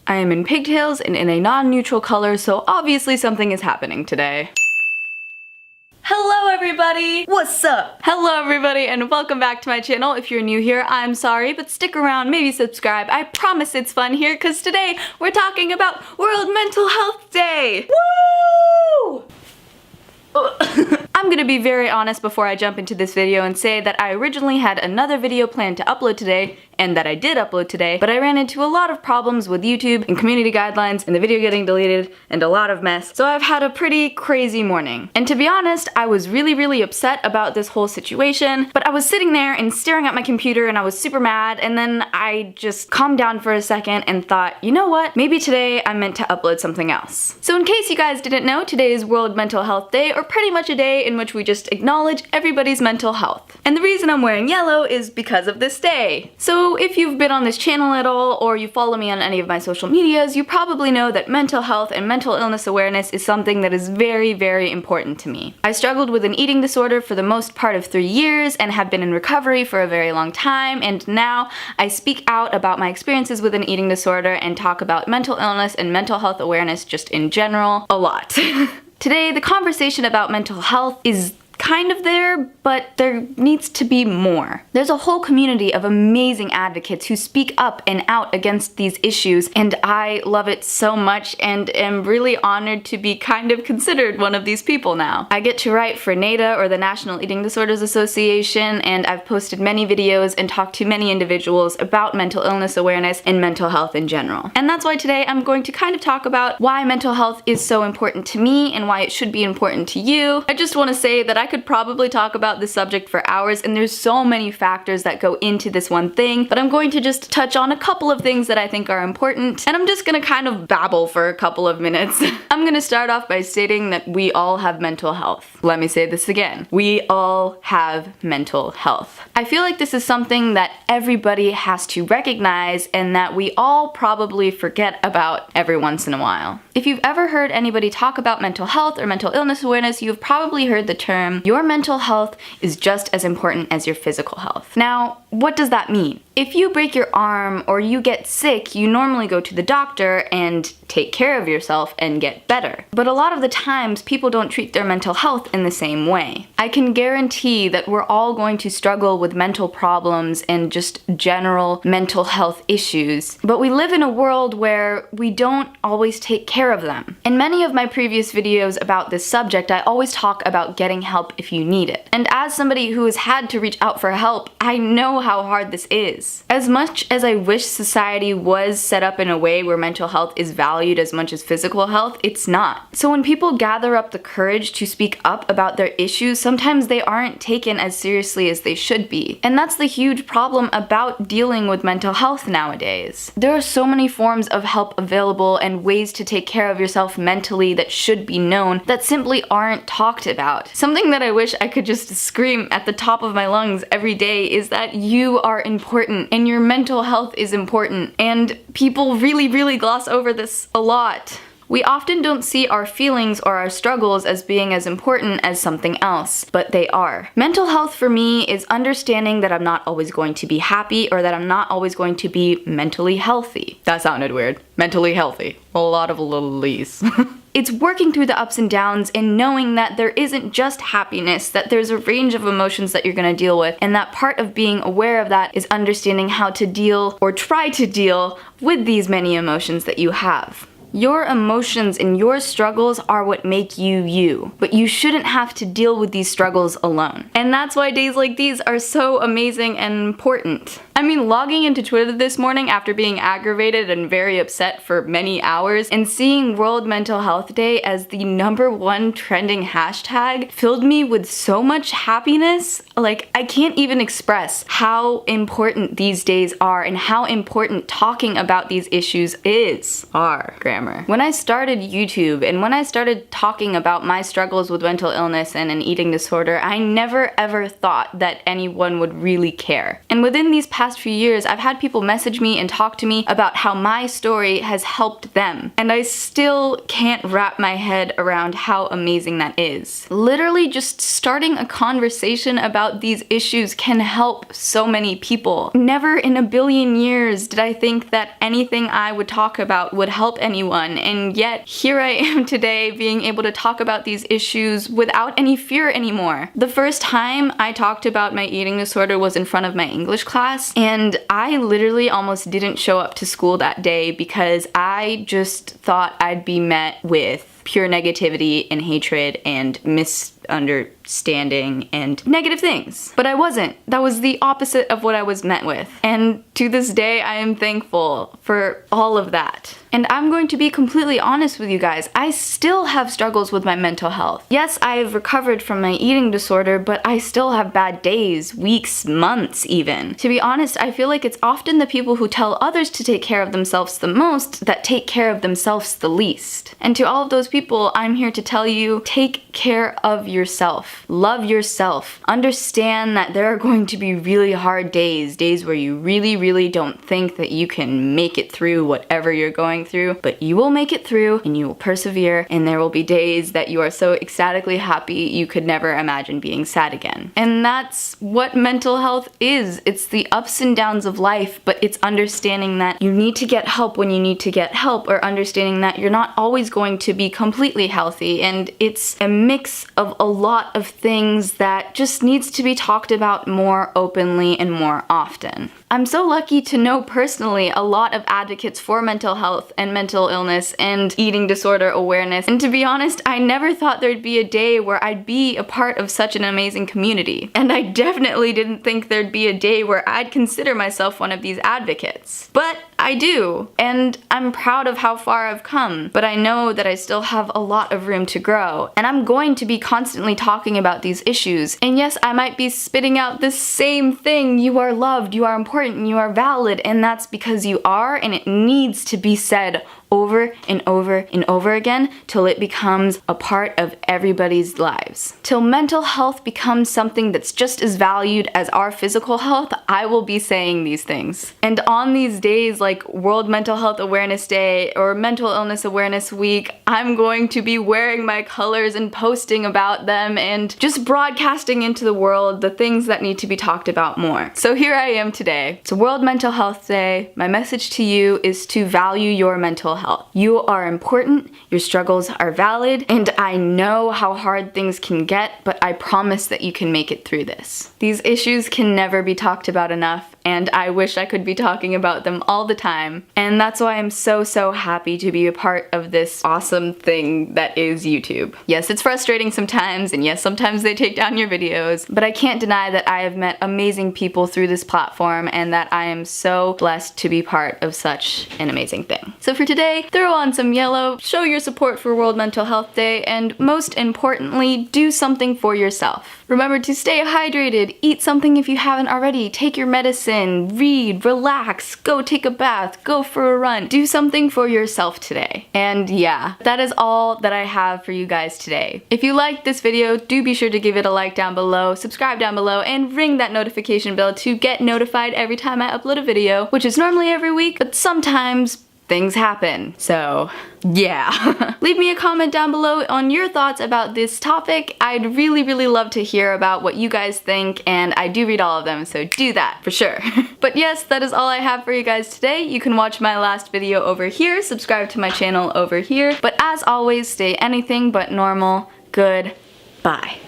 I am in pigtails and in a non-neutral color, so obviously something is happening today. Hello everybody! What's up? Hello everybody and welcome back to my channel. If you're new here, I'm sorry, but stick around, maybe subscribe. I promise it's fun here because today we're talking about World Mental Health Day! Woo! I'm gonna be very honest before I jump into this video and say that I originally had another video planned to upload today, and that I did upload today, but I ran into a lot of problems with YouTube and community guidelines and the video getting deleted and a lot of mess, so I've had a pretty crazy morning. And to be honest, I was really upset about this whole situation, but I was sitting there and staring at my computer and I was super mad, and then I just calmed down for a second and thought, you know what, maybe today I'm meant to upload something else. So in case you guys didn't know, today is World Mental Health Day, or pretty much a day in which we just acknowledge everybody's mental health. And the reason I'm wearing yellow is because of this day. So if you've been on this channel at all, or you follow me on any of my social medias, you probably know that mental health and mental illness awareness is something that is very important to me. I struggled with an eating disorder for the most part of 3 years and have been in recovery for a very long time, and now I speak out about my experiences with an eating disorder and talk about mental illness and mental health awareness just in general a lot. Today, the conversation about mental health is kind of there, but there needs to be more. There's a whole community of amazing advocates who speak up and out against these issues, and I love it so much and am really honored to be kind of considered one of these people now. I get to write for NADA, or the National Eating Disorders Association, and I've posted many videos and talked to many individuals about mental illness awareness and mental health in general. And that's why today I'm going to kind of talk about why mental health is so important to me and why it should be important to you. I just want to say that I could probably talk about this subject for hours, and there's so many factors that go into this one thing, but I'm going to just touch on a couple of things that I think are important, and I'm just gonna kind of babble for a couple of minutes. I'm gonna start off by stating that we all have mental health. Let me say this again. We all have mental health. I feel like this is something that everybody has to recognize and that we all probably forget about every once in a while. If you've ever heard anybody talk about mental health or mental illness awareness, you've probably heard the term, your mental health is just as important as your physical health. Now, what does that mean? If you break your arm or you get sick, you normally go to the doctor and take care of yourself and get better. But a lot of the times, people don't treat their mental health in the same way. I can guarantee that we're all going to struggle with mental problems and just general mental health issues, but we live in a world where we don't always take care of them. In many of my previous videos about this subject, I always talk about getting help if you need it. And as somebody who has had to reach out for help, I know how hard this is. As much as I wish society was set up in a way where mental health is valued as much as physical health, it's not. So when people gather up the courage to speak up about their issues, sometimes they aren't taken as seriously as they should be. And that's the huge problem about dealing with mental health nowadays. There are so many forms of help available and ways to take care of yourself mentally that should be known that simply aren't talked about. Something that I wish I could just scream at the top of my lungs every day is that you are important and your mental health is important, and people really gloss over this a lot. We often don't see our feelings or our struggles as being as important as something else, but they are. Mental health for me is understanding that I'm not always going to be happy, or that I'm not always going to be mentally healthy. That sounded weird. Mentally healthy. A lot of little lees. It's working through the ups and downs and knowing that there isn't just happiness, that there's a range of emotions that you're gonna deal with, and that part of being aware of that is understanding how to deal, or try to deal, with these many emotions that you have. Your emotions and your struggles are what make you you, but you shouldn't have to deal with these struggles alone. And that's why days like these are so amazing and important. I mean, logging into Twitter this morning after being aggravated and very upset for many hours and seeing World Mental Health Day as the #1 trending hashtag filled me with so much happiness. Like, I can't even express how important these days are and how important talking about these issues are. Grammar. When I started YouTube and when I started talking about my struggles with mental illness and an eating disorder, I never ever thought that anyone would really care. And within these past past few years, I've had people message me and talk to me about how my story has helped them. And I still can't wrap my head around how amazing that is. Literally just starting a conversation about these issues can help so many people. Never in a billion years did I think that anything I would talk about would help anyone, and yet here I am today being able to talk about these issues without any fear anymore. The first time I talked about my eating disorder was in front of my English class, and I literally almost didn't show up to school that day because I just thought I'd be met with pure negativity and hatred and misunderstanding and negative things. But I wasn't. That was the opposite of what I was met with. And to this day, I am thankful for all of that. And I'm going to be completely honest with you guys, I still have struggles with my mental health. Yes, I have recovered from my eating disorder, but I still have bad days, weeks, months even. To be honest, I feel like it's often the people who tell others to take care of themselves the most that take care of themselves the least. And to all of those people, I'm here to tell you, take care of yourself. Love yourself. Understand that there are going to be really hard days, days where you really don't think that you can make it through whatever you're going through, but you will make it through and you will persevere, and there will be days that you are so ecstatically happy you could never imagine being sad again. And that's what mental health is. It's the ups and downs of life, but it's understanding that you need to get help when you need to get help, or understanding that you're not always going to be completely healthy, and it's a mix of a lot of things that just needs to be talked about more openly and more often. I'm so lucky to know personally a lot of advocates for mental health and mental illness and eating disorder awareness, and to be honest, I never thought there'd be a day where I'd be a part of such an amazing community. And I definitely didn't think there'd be a day where I'd consider myself one of these advocates. But I do, and I'm proud of how far I've come, but I know that I still have a lot of room to grow, and I'm going to be constantly talking about these issues. And yes, I might be spitting out the same thing: you are loved, you are important, and you are valid, and that's because you are, and it needs to be said over and over and over again till it becomes a part of everybody's lives. Till mental health becomes something that's just as valued as our physical health, I will be saying these things. And on these days like World Mental Health Awareness Day or Mental Illness Awareness Week, I'm going to be wearing my colors and posting about them and just broadcasting into the world the things that need to be talked about more. So here I am today. It's World Mental Health Day. My message to you is to value your mental health. You are important, your struggles are valid, and I know how hard things can get, but I promise that you can make it through this. These issues can never be talked about enough, and I wish I could be talking about them all the time. And that's why I'm so happy to be a part of this awesome thing that is YouTube. Yes, it's frustrating sometimes, and yes, sometimes they take down your videos, but I can't deny that I have met amazing people through this platform and that I am so blessed to be part of such an amazing thing. So for today, throw on some yellow, show your support for World Mental Health Day, and most importantly, do something for yourself. Remember to stay hydrated, eat something if you haven't already, take your medicine, read, relax, go take a bath, go for a run. Do something for yourself today. And yeah, that is all that I have for you guys today. If you liked this video, do be sure to give it a like down below, subscribe down below, and ring that notification bell to get notified every time I upload a video, which is normally every week, but sometimes things happen. So yeah. Leave me a comment down below on your thoughts about this topic. I'd really love to hear about what you guys think, and I do read all of them, so do that for sure. But yes, that is all I have for you guys today. You can watch my last video over here, subscribe to my channel over here, but as always, stay anything but normal. Goodbye.